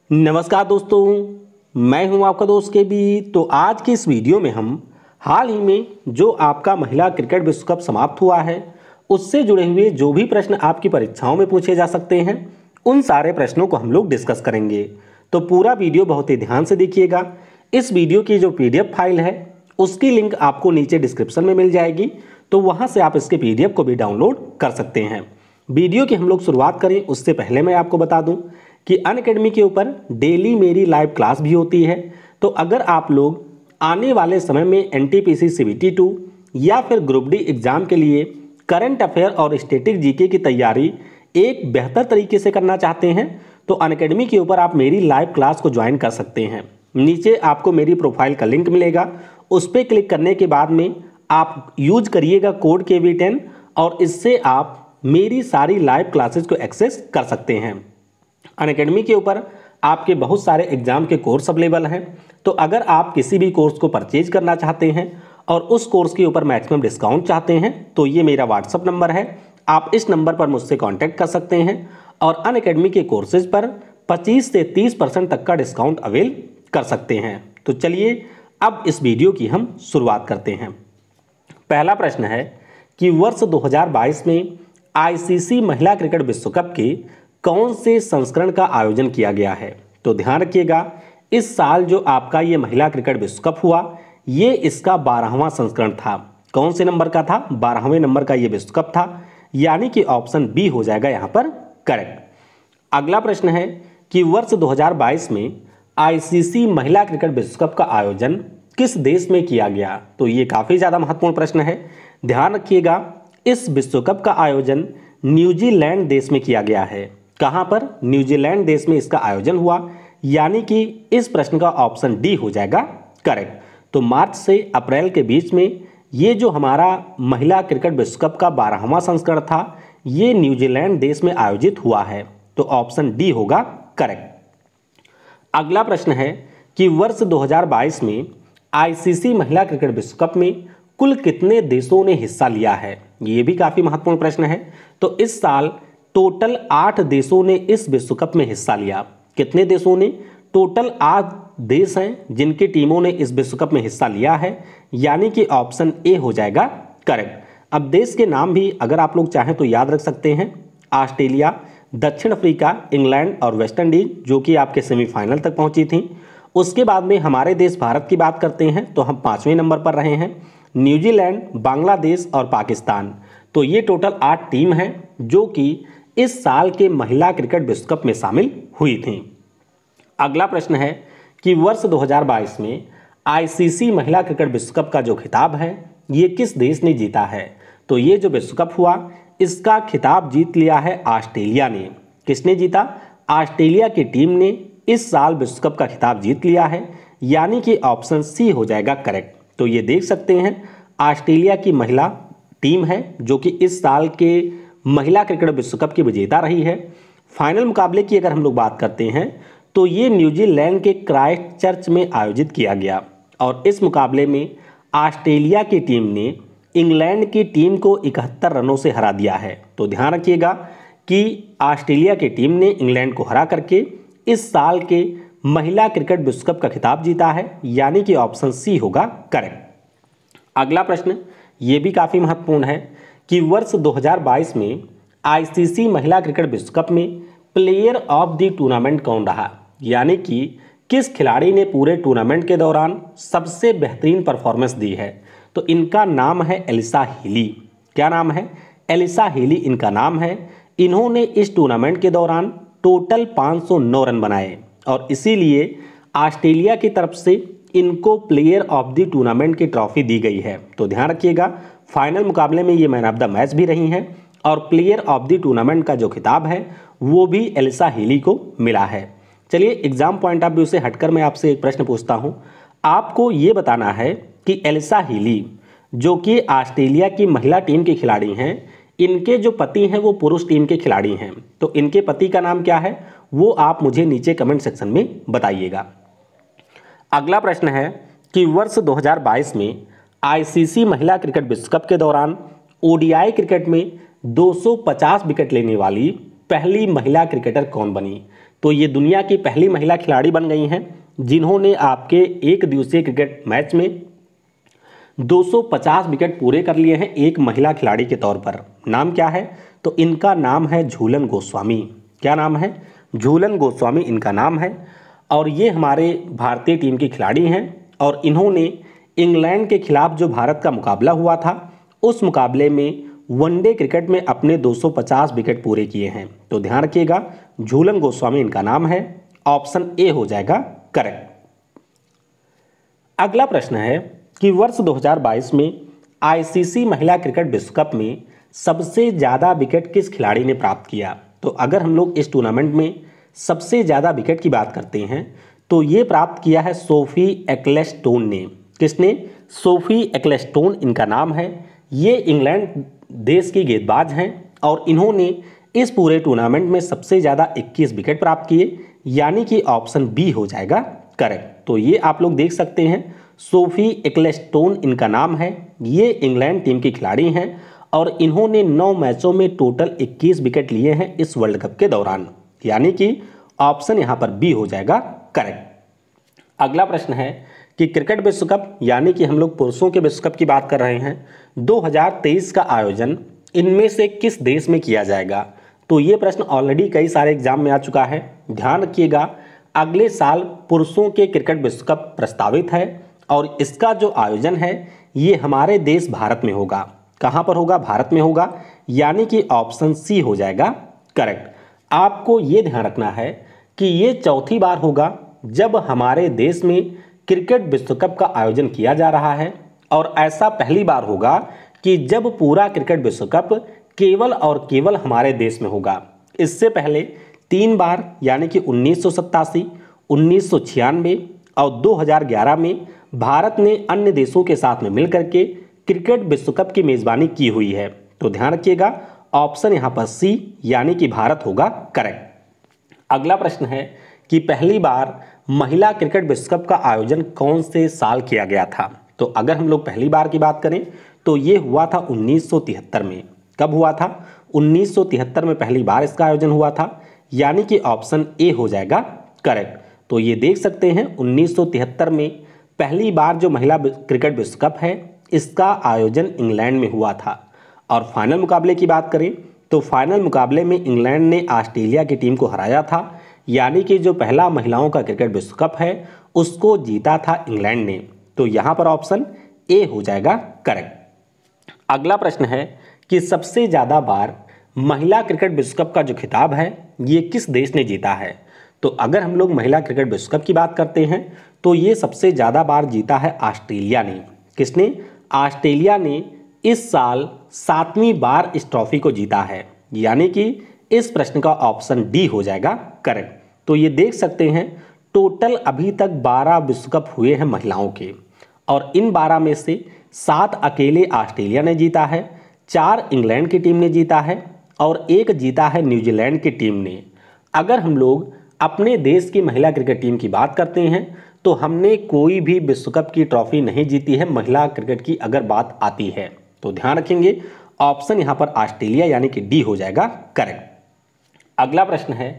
नमस्कार दोस्तों, मैं हूं आपका दोस्त के बी। तो आज की इस वीडियो में हम हाल ही में जो आपका महिला क्रिकेट विश्व कप समाप्त हुआ है उससे जुड़े हुए जो भी प्रश्न आपकी परीक्षाओं में पूछे जा सकते हैं उन सारे प्रश्नों को हम लोग डिस्कस करेंगे। तो पूरा वीडियो बहुत ही ध्यान से देखिएगा। इस वीडियो की जो PDF फाइल है उसकी लिंक आपको नीचे डिस्क्रिप्शन में मिल जाएगी, तो वहाँ से आप इसके PDF को भी डाउनलोड कर सकते हैं। वीडियो की हम लोग शुरुआत करें उससे पहले मैं आपको बता दूं कि अनअकैडमी के ऊपर डेली मेरी लाइव क्लास भी होती है। तो अगर आप लोग आने वाले समय में NTPC CBT 2 या फिर ग्रुप डी एग्जाम के लिए करंट अफेयर और स्टैटिक जीके की तैयारी एक बेहतर तरीके से करना चाहते हैं तो अनअकैडमी के ऊपर आप मेरी लाइव क्लास को ज्वाइन कर सकते हैं। नीचे आपको मेरी प्रोफाइल का लिंक मिलेगा, उस पर क्लिक करने के बाद में आप यूज करिएगा कोड KB10 और इससे आप मेरी सारी लाइव क्लासेस को एक्सेस कर सकते हैं। अनअकैडमी के ऊपर आपके बहुत सारे एग्जाम के कोर्स अवेलेबल हैं, तो अगर आप किसी भी कोर्स को परचेज करना चाहते हैं और उस कोर्स के ऊपर मैक्सिमम डिस्काउंट चाहते हैं तो ये मेरा व्हाट्सअप नंबर है, आप इस नंबर पर मुझसे कांटेक्ट कर सकते हैं और अनअकैडमी के कोर्सेज पर 25 से 30% तक का डिस्काउंट अवेल कर सकते हैं। तो चलिए अब इस वीडियो की हम शुरुआत करते हैं। पहला प्रश्न है कि वर्ष 2022 में ICC महिला क्रिकेट विश्व कप के कौन से संस्करण का आयोजन किया गया है। तो ध्यान रखिएगा, इस साल जो आपका ये महिला क्रिकेट विश्व कप हुआ ये इसका 12वां संस्करण था। कौन से नंबर का था? 12वें नंबर का ये विश्व कप था, यानी कि ऑप्शन बी हो जाएगा यहाँ पर करेक्ट। अगला प्रश्न है कि वर्ष 2022 में ICC महिला क्रिकेट विश्व कप का आयोजन किस देश में किया गया। तो ये काफ़ी ज़्यादा महत्वपूर्ण प्रश्न है। ध्यान रखिएगा, इस विश्व कप का आयोजन न्यूजीलैंड देश में किया गया है। कहां पर? न्यूजीलैंड देश में इसका आयोजन हुआ, यानी कि इस प्रश्न का ऑप्शन डी हो जाएगा करेक्ट। तो मार्च से अप्रैल के बीच में ये जो हमारा महिला क्रिकेट विश्व कप का 12वां संस्करण था ये न्यूजीलैंड देश में आयोजित हुआ है, तो ऑप्शन डी होगा करेक्ट। अगला प्रश्न है कि वर्ष 2022 में ICC महिला क्रिकेट विश्व कप में कुल कितने देशों ने हिस्सा लिया है। ये भी काफ़ी महत्वपूर्ण प्रश्न है। तो इस साल टोटल 8 देशों ने इस विश्व कप में हिस्सा लिया। कितने देशों ने? टोटल 8 देश हैं जिनकी टीमों ने इस विश्व कप में हिस्सा लिया है, यानी कि ऑप्शन ए हो जाएगा करेक्ट। अब देश के नाम भी अगर आप लोग चाहें तो याद रख सकते हैं। ऑस्ट्रेलिया, दक्षिण अफ्रीका, इंग्लैंड और वेस्ट इंडीज जो कि आपके सेमीफाइनल तक पहुंची थी। उसके बाद में हमारे देश भारत की बात करते हैं तो हम 5वें नंबर पर रहे हैं। न्यूजीलैंड, बांग्लादेश और पाकिस्तान। तो ये टोटल 8 टीम हैं जो कि इस साल के महिला क्रिकेट विश्व कप में शामिल हुई थी। अगला प्रश्न है कि वर्ष 2022 में ICC महिला क्रिकेट विश्व कप का जो खिताब है ये किस देश ने जीता है। तो ये जो विश्व कप हुआ इसका खिताब जीत लिया है ऑस्ट्रेलिया ने। किसने जीता? ऑस्ट्रेलिया की टीम ने इस साल विश्व कप का खिताब जीत लिया है, यानी कि ऑप्शन सी हो जाएगा करेक्ट। तो ये देख सकते हैं ऑस्ट्रेलिया की महिला टीम है जो कि इस साल के महिला क्रिकेट विश्व कप की विजेता रही है। फाइनल मुकाबले की अगर हम लोग बात करते हैं तो ये न्यूजीलैंड के क्राइस्टचर्च में आयोजित किया गया और इस मुकाबले में ऑस्ट्रेलिया की टीम ने इंग्लैंड की टीम को 71 रनों से हरा दिया है। तो ध्यान रखिएगा कि ऑस्ट्रेलिया की टीम ने इंग्लैंड को हरा करके इस साल के महिला क्रिकेट विश्व कप का खिताब जीता है, यानी कि ऑप्शन सी होगा करेक्ट। अगला प्रश्न ये भी काफ़ी महत्वपूर्ण है कि वर्ष 2022 में ICC महिला क्रिकेट विश्व कप में प्लेयर ऑफ द टूर्नामेंट कौन रहा, यानी कि किस खिलाड़ी ने पूरे टूर्नामेंट के दौरान सबसे बेहतरीन परफॉर्मेंस दी है। तो इनका नाम है एलिसा हीली। क्या नाम है? एलिसा हीली इनका नाम है। इन्होंने इस टूर्नामेंट के दौरान टोटल 509 रन बनाए और इसीलिए ऑस्ट्रेलिया की तरफ से इनको प्लेयर ऑफ द टूर्नामेंट की ट्रॉफी दी गई है। तो ध्यान रखिएगा, फाइनल मुकाबले में ये मैन ऑफ द मैच भी रही हैं और प्लेयर ऑफ द टूर्नामेंट का जो खिताब है वो भी एलिसा हीली को मिला है। चलिए एग्जाम पॉइंट ऑफ व्यू से हटकर मैं आपसे एक प्रश्न पूछता हूं। आपको ये बताना है कि एलिसा हीली जो कि ऑस्ट्रेलिया की महिला टीम के खिलाड़ी हैं, इनके जो पति हैं वो पुरुष टीम के खिलाड़ी हैं। तो इनके पति का नाम क्या है वो आप मुझे नीचे कमेंट सेक्शन में बताइएगा। अगला प्रश्न है कि वर्ष 2022 में ICC महिला क्रिकेट विश्व कप के दौरान ODI क्रिकेट में 250 विकेट लेने वाली पहली महिला क्रिकेटर कौन बनी? तो ये दुनिया की पहली महिला खिलाड़ी बन गई हैं जिन्होंने आपके एक दिवसीय क्रिकेट मैच में 250 विकेट पूरे कर लिए हैं एक महिला खिलाड़ी के तौर पर। नाम क्या है? तो इनका नाम है झूलन गोस्वामी। क्या नाम है? झूलन गोस्वामी इनका नाम है। और ये हमारे भारतीय टीम की खिलाड़ी हैं और इन्होंने इंग्लैंड के खिलाफ जो भारत का मुकाबला हुआ था उस मुकाबले में वनडे क्रिकेट में अपने 250 विकेट पूरे किए हैं। तो ध्यान रखिएगा, झूलन गोस्वामी इनका नाम है। ऑप्शन ए हो जाएगा करेक्ट। अगला प्रश्न है कि वर्ष 2022 में आईसीसी महिला क्रिकेट विश्व कप में सबसे ज़्यादा विकेट किस खिलाड़ी ने प्राप्त किया? तो अगर हम लोग इस टूर्नामेंट में सबसे ज़्यादा विकेट की बात करते हैं तो ये प्राप्त किया है सोफी एक्लेस्टोन ने। किसने? सोफी एक्लेस्टोन इनका नाम है। ये इंग्लैंड देश की गेंदबाज हैं और इन्होंने इस पूरे टूर्नामेंट में सबसे ज़्यादा 21 विकेट प्राप्त किए, यानी कि ऑप्शन बी हो जाएगा करेक्ट। तो ये आप लोग देख सकते हैं, सोफी एक्लेस्टोन इनका नाम है। ये इंग्लैंड टीम की खिलाड़ी हैं और इन्होंने 9 मैचों में टोटल 21 विकेट लिए हैं इस वर्ल्ड कप के दौरान, यानी कि ऑप्शन यहाँ पर बी हो जाएगा करेक्ट। अगला प्रश्न है कि क्रिकेट विश्व कप, यानी कि हम लोग पुरुषों के विश्व कप की बात कर रहे हैं, 2023 का आयोजन इनमें से किस देश में किया जाएगा? तो ये प्रश्न ऑलरेडी कई सारे एग्जाम में आ चुका है। ध्यान रखिएगा, अगले साल पुरुषों के क्रिकेट विश्व कप प्रस्तावित है और इसका जो आयोजन है ये हमारे देश भारत में होगा। कहाँ पर होगा? भारत में होगा, यानी कि ऑप्शन सी हो जाएगा करेक्ट। आपको ये ध्यान रखना है कि ये चौथी बार होगा जब हमारे देश में क्रिकेट विश्व कप का आयोजन किया जा रहा है और ऐसा पहली बार होगा कि जब पूरा क्रिकेट विश्व कप केवल और केवल हमारे देश में होगा। इससे पहले 3 बार यानी कि 1987, 1996 और 2011 में भारत ने अन्य देशों के साथ में मिलकर के क्रिकेट विश्व कप की मेज़बानी की हुई है। तो ध्यान रखिएगा, ऑप्शन यहाँ पर सी यानी कि भारत होगा करेक्ट। अगला प्रश्न है कि पहली बार महिला क्रिकेट विश्व कप का आयोजन कौन से साल किया गया था? तो अगर हम लोग पहली बार की बात करें तो ये हुआ था 1973 में। कब हुआ था? 1973 में पहली बार इसका आयोजन हुआ था, यानी कि ऑप्शन ए हो जाएगा करेक्ट। तो ये देख सकते हैं 1973 में पहली बार जो महिला क्रिकेट विश्व कप है इसका आयोजन इंग्लैंड में हुआ था। और फाइनल मुकाबले की बात करें तो फाइनल मुकाबले में इंग्लैंड ने ऑस्ट्रेलिया की टीम को हराया था, यानी कि जो पहला महिलाओं का क्रिकेट विश्व कप है उसको जीता था इंग्लैंड ने। तो यहाँ पर ऑप्शन ए हो जाएगा करेक्ट। अगला प्रश्न है कि सबसे ज़्यादा बार महिला क्रिकेट विश्व कप का जो खिताब है ये किस देश ने जीता है? तो अगर हम लोग महिला क्रिकेट विश्व कप की बात करते हैं तो ये सबसे ज़्यादा बार जीता है ऑस्ट्रेलिया ने। किसने? ऑस्ट्रेलिया ने इस साल 7वीं बार इस ट्रॉफी को जीता है, यानी कि इस प्रश्न का ऑप्शन डी हो जाएगा करेक्ट। तो ये देख सकते हैं टोटल अभी तक 12 विश्व कप हुए हैं महिलाओं के और इन 12 में से 7 अकेले ऑस्ट्रेलिया ने जीता है, 4 इंग्लैंड की टीम ने जीता है और 1 जीता है न्यूजीलैंड की टीम ने। अगर हम लोग अपने देश की महिला क्रिकेट टीम की बात करते हैं तो हमने कोई भी विश्व कप की ट्रॉफी नहीं जीती है महिला क्रिकेट की अगर बात आती है। तो ध्यान रखेंगे, ऑप्शन यहाँ पर ऑस्ट्रेलिया यानी कि डी हो जाएगा करेक्ट। अगला प्रश्न है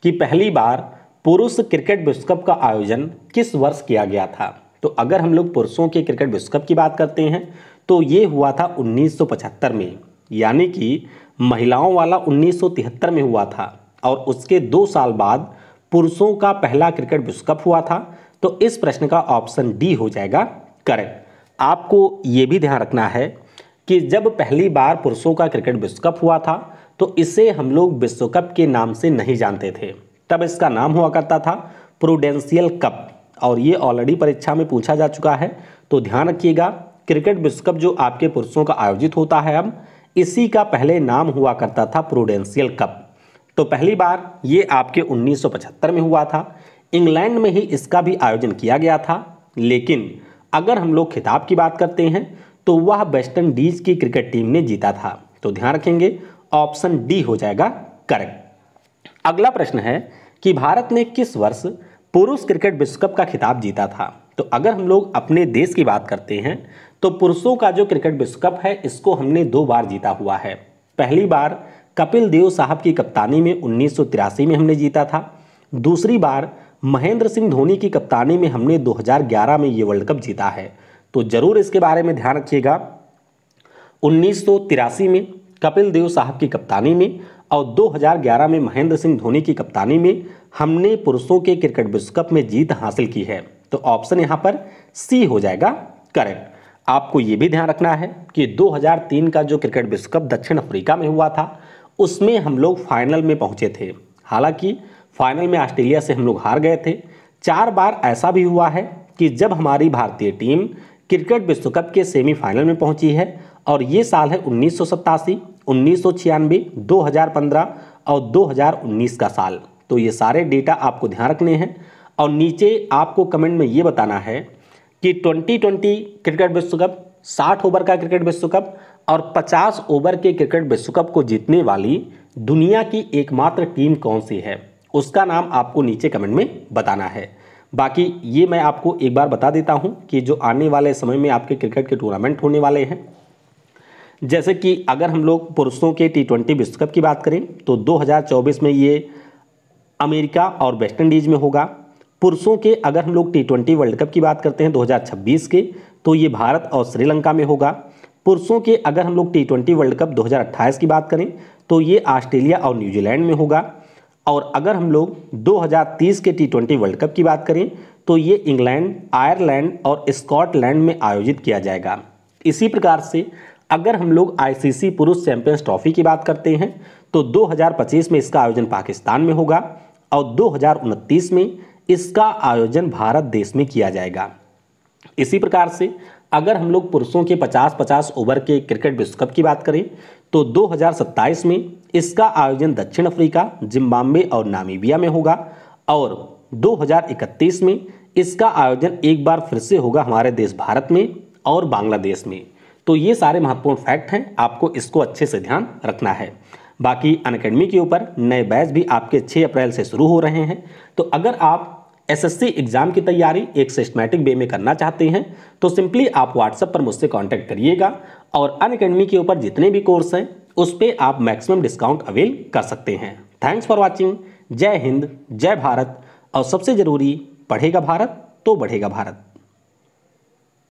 कि पहली बार पुरुष क्रिकेट विश्व कप का आयोजन किस वर्ष किया गया था? तो अगर हम लोग पुरुषों के क्रिकेट विश्व कप की बात करते हैं तो ये हुआ था 1975 में, यानी कि महिलाओं वाला 1973 में हुआ था और उसके 2 साल बाद पुरुषों का पहला क्रिकेट विश्व कप हुआ था। तो इस प्रश्न का ऑप्शन डी हो जाएगा करेक्ट। आपको ये भी ध्यान रखना है कि जब पहली बार पुरुषों का क्रिकेट विश्व कप हुआ था तो इसे हम लोग विश्व कप के नाम से नहीं जानते थे, तब इसका नाम हुआ करता था प्रूडेंशियल कप और ये ऑलरेडी परीक्षा में पूछा जा चुका है। तो ध्यान रखिएगा, क्रिकेट विश्व कप जो आपके पुरुषों का आयोजित होता है अब, इसी का पहले नाम हुआ करता था प्रूडेंशियल कप। तो पहली बार ये आपके 1975 में हुआ था, इंग्लैंड में ही इसका भी आयोजन किया गया था। लेकिन अगर हम लोग खिताब की बात करते हैं तो वह वेस्ट इंडीज की क्रिकेट टीम ने जीता था। तो ध्यान रखेंगे, ऑप्शन डी हो जाएगा करेक्ट। अगला प्रश्न है कि भारत ने किस वर्ष पुरुष क्रिकेट विश्व कप का खिताब जीता था? तो अगर हम लोग अपने देश की बात करते हैं तो पुरुषों का जो क्रिकेट विश्व कप है इसको हमने 2 बार जीता हुआ है। पहली बार कपिल देव साहब की कप्तानी में 1983 में हमने जीता था। दूसरी बार महेंद्र सिंह धोनी की कप्तानी में हमने 2011 में ये वर्ल्ड कप जीता है। तो जरूर इसके बारे में ध्यान रखिएगा। 1983 में कपिल देव साहब की कप्तानी में और 2011 में महेंद्र सिंह धोनी की कप्तानी में हमने पुरुषों के क्रिकेट विश्व कप में जीत हासिल की है। तो ऑप्शन यहाँ पर सी हो जाएगा करेक्ट। आपको ये भी ध्यान रखना है कि 2003 का जो क्रिकेट विश्व कप दक्षिण अफ्रीका में हुआ था उसमें हम लोग फाइनल में पहुंचे थे। हालांकि फाइनल में ऑस्ट्रेलिया से हम लोग हार गए थे। 4 बार ऐसा भी हुआ है कि जब हमारी भारतीय टीम क्रिकेट विश्व कप के सेमीफाइनल में पहुंची है, और ये साल है 1987, 1996, 2015 और 2019 का साल। तो ये सारे डेटा आपको ध्यान रखने हैं और नीचे आपको कमेंट में ये बताना है कि 2020 क्रिकेट विश्व कप, 60 ओवर का क्रिकेट विश्व कप और 50 ओवर के क्रिकेट विश्व कप को जीतने वाली दुनिया की एकमात्र टीम कौन सी है, उसका नाम आपको नीचे कमेंट में बताना है। बाकी ये मैं आपको एक बार बता देता हूं कि जो आने वाले समय में आपके क्रिकेट के टूर्नामेंट होने वाले हैं, जैसे कि अगर हम लोग पुरुषों के T20 विश्व कप की बात करें तो 2024 में ये अमेरिका और वेस्ट इंडीज में होगा। पुरुषों के अगर हम लोग T20 वर्ल्ड कप की बात करते हैं 2026 के, तो ये भारत और श्रीलंका में होगा। पुरुषों के अगर हम लोग T20 वर्ल्ड कप 2028 की बात करें तो ये ऑस्ट्रेलिया और न्यूजीलैंड में होगा। और अगर हम लोग 2030 के T20 वर्ल्ड कप की बात करें तो ये इंग्लैंड, आयरलैंड और स्कॉटलैंड में आयोजित किया जाएगा। इसी प्रकार से अगर हम लोग ICC पुरुष चैंपियंस ट्रॉफी की बात करते हैं तो 2025 में इसका आयोजन पाकिस्तान में होगा और 2029 में इसका आयोजन भारत देश में किया जाएगा। इसी प्रकार से अगर हम लोग पुरुषों के 50-50 ओवर के क्रिकेट विश्व कप की बात करें तो 2027 में इसका आयोजन दक्षिण अफ्रीका, जिम्बाब्वे और नामीबिया में होगा और 2031 में इसका आयोजन एक बार फिर से होगा हमारे देश भारत में और बांग्लादेश में। तो ये सारे महत्वपूर्ण फैक्ट हैं, आपको इसको अच्छे से ध्यान रखना है। बाकी अनअकैडमी के ऊपर नए बैच भी आपके 6 अप्रैल से शुरू हो रहे हैं। तो अगर आप SSC एग्जाम की तैयारी एक सिस्टमैटिक वे में करना चाहते हैं तो सिंपली आप व्हाट्सएप पर मुझसे कांटेक्ट करिएगा और अनअकैडमी के ऊपर जितने भी कोर्स हैं उस पर आप मैक्सिमम डिस्काउंट अवेल कर सकते हैं। Thanks for watching. जय हिंद, जय भारत और सबसे जरूरी, पढ़ेगा भारत तो बढ़ेगा भारत।